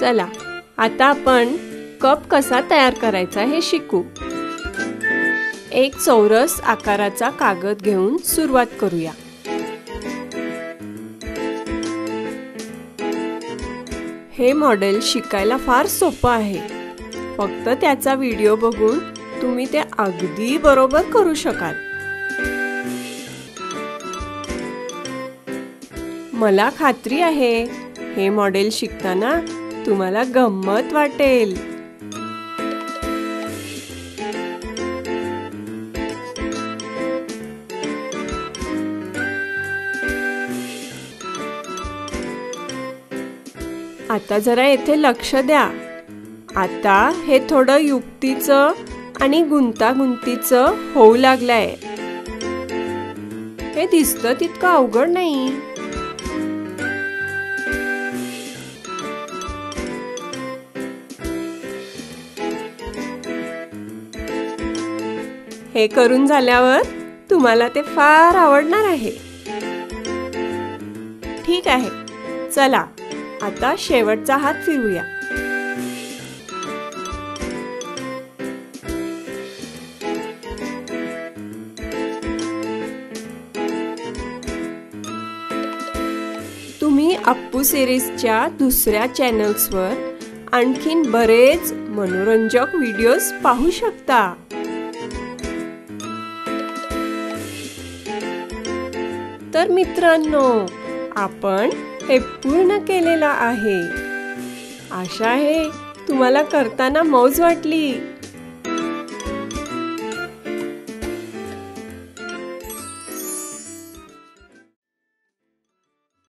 चला आता आपण कप कसा तयार करायचा हे शिकू। एक चौरस आकाराचा कागद घेऊन सुरुवात करूया। हे मॉडेल शिकायला फार सोपं आहे, फक्त त्याचा व्हिडिओ बघून तुम्ही ते अगदी बरोबर करू शकाल। मला खात्री आहे हे मॉडेल शिकताना तुम्हाला गंमत वाटेल। आता जरा येथे लक्ष द्या। आता हे थोडं युक्तीचं आणि गुंतागुंतीचं होऊ लागलंय। हे दिसतं तितकं अवघड नाही। हे करून झाल्यावर तुम्हाला ते फार आवडणार आहे। ठीक आहे, चला आता शेवटचा हात फिरूया। तुम्ही अप्पू सिरीजच्या दुसऱ्या चॅनल्सवर आणखीन बरेच मनोरंजक व्हिडिओज पाहू शकता। तर मित्रांनो, आपण हे पूर्ण केलेलं आहे। आशा आहे तुम्हाला करताना मौज वाटली।